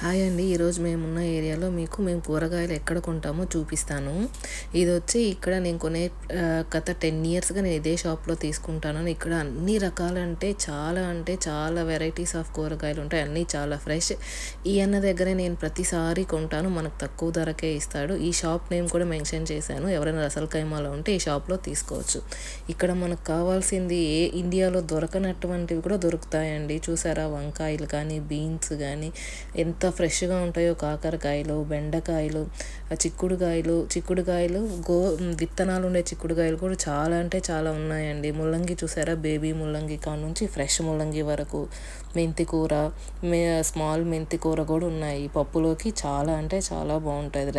Hi అండి. ఈరోజు మేమున్న ఏరియాలో మేము కూరగాయలు ఎక్కడ కొంటామో చూపిస్తాను. ఇదొచ్చి ఇక్కడ నేను కొనే గత 10 ఇయర్స్‌గా నేను ఇదే షాప్‌లో తీసుకుంటాను. ఇక్కడ అన్ని రకాలంటే చాలా వెరైటీస్ ఆఫ్ కూరగాయలు ఉంటాయి. అన్నీ చాలా ఫ్రెష్. ఈ అన్న దగ్గరే నేను ప్రతిసారి కొంటాను. మనకు తక్కువ ధరకే ఇస్తాడు. ఈ షాప్ నేమ్ కూడా మెన్షన్ చేశాను. ఎవరైనా రసల్ ఖైమాలో ఉంటే ఈ షాప్‌లో తీసుకోవచ్చు. ఇక్కడ మనకు కావాల్సింది ఇండియాలో దొరకనటువంటివి కూడా దొరుకుతాయండి. చూసారా, వంకాయలు కానీ, బీన్స్ కానీ ఎంత ఫ్రెష్గా ఉంటాయో, కాకరకాయలు, బెండకాయలు, చిక్కుడుకాయలు విత్తనాలు ఉండే చిక్కుడుకాయలు కూడా చాలా ఉన్నాయండి. ముల్లంగి చూసారా, బేబీ ముల్లంగి కానుంచి ఫ్రెష్ ముల్లంగి వరకు, మెంతి కూర, స్మాల్ మెంతి కూర కూడా ఉన్నాయి. పప్పులోకి చాలా బాగుంటుంది.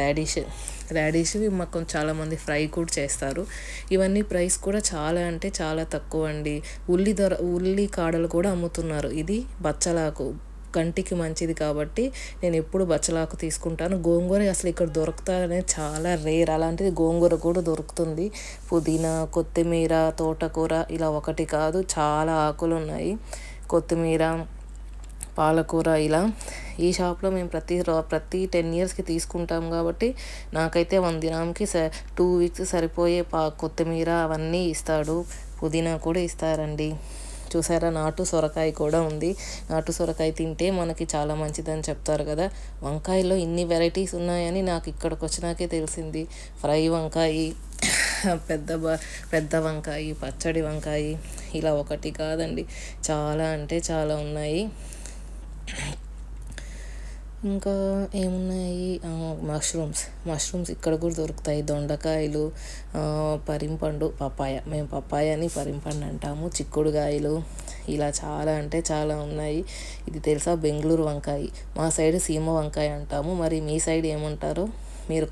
రాడిష్ మాకు చాలామంది ఫ్రై కూడా చేస్తారు. ఇవన్నీ ప్రైస్ కూడా చాలా తక్కువ అండి. ఉల్లి కాడలు కూడా అమ్ముతున్నారు. ఇది బచ్చలాకు, కంటికి మంచిది కాబట్టి నేను ఎప్పుడు బచ్చలాకు తీసుకుంటాను. గోంగూర అసలు ఇక్కడ దొరుకుతాయనేది చాలా రేర్. అలాంటిది గోంగూర కూడా దొరుకుతుంది. పుదీనా, కొత్తిమీర, తోటకూర ఇలా ఒకటి కాదు చాలా ఆకులు ఉన్నాయి. కొత్తిమీర, పాలకూర ఇలా ఈ షాప్లో మేము ప్రతి 10 ఇయర్స్కి తీసుకుంటాం కాబట్టి నాకైతే 1 దినానికి 2 వీక్స్ సరిపోయే కొత్తిమీర అవన్నీ ఇస్తాడు. పుదీనా కూడా ఇస్తారండి. చూసారా, నాటు సొరకాయ కూడా ఉంది. నాటు సొరకాయ తింటే మనకి చాలా మంచిదని చెప్తారు కదా. వంకాయలో ఇన్ని వెరైటీస్ ఉన్నాయని నాకు ఇక్కడికి వచ్చినాకే తెలిసింది. ఫ్రై వంకాయ, పెద్ద వంకాయ, పచ్చడి వంకాయ ఇలా ఒకటి కాదండి, చాలా ఉన్నాయి. ఇంకా ఏమున్నాయి, మష్రూమ్స్ ఇక్కడ కూడా దొరుకుతాయి. దొండకాయలు, పరింపండు, మేము పప్పాయని పరింపండు అంటాము. చిక్కుడుకాయలు ఇలా చాలా ఉన్నాయి. ఇది తెలుసా, బెంగళూరు వంకాయ. మా సైడ్ సీమ వంకాయ అంటాము. మరి మీ సైడ్ ఏమంటారో మీరు.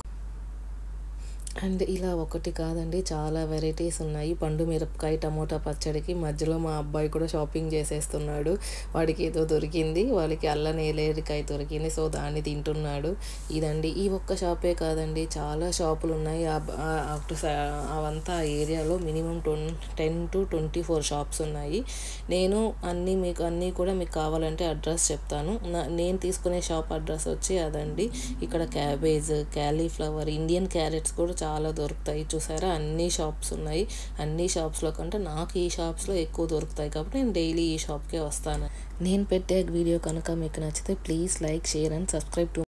అండ్ ఇలా ఒకటి కాదండి, చాలా వెరైటీస్ ఉన్నాయి. పండు మిరపకాయ, టమోటా పచ్చడికి మధ్యలో మా అబ్బాయి కూడా షాపింగ్ చేసేస్తున్నాడు. వాడికి ఏదో దొరికింది, వాళ్ళకి అల్ల నేలేరికాయ దొరికింది, సో దాన్ని తింటున్నాడు. ఇదండి, ఈ ఒక్క షాపే కాదండి, చాలా షాపులు ఉన్నాయి. అవంతా ఏరియాలో మినిమం 10 to 24 షాప్స్ ఉన్నాయి. నేను అన్నీ కూడా మీకు కావాలంటే అడ్రస్ చెప్తాను. నేను తీసుకునే షాప్ అడ్రస్ వచ్చి అదండి. ఇక్కడ క్యాబేజ్, క్యాలీఫ్లవర్, ఇండియన్ క్యారెట్స్ కూడా చాలా దొరుకుతాయి. చూసారా, అన్ని షాప్స్ ఉన్నాయి. అన్ని షాప్స్లో కంటే నాకు ఈ షాప్స్లో ఎక్కువ దొరుకుతాయి కాబట్టి నేను డైలీ ఈ షాప్కే వస్తాను. నేను పెట్టే వీడియో కనుక మీకు నచ్చితే please like, share and subscribe to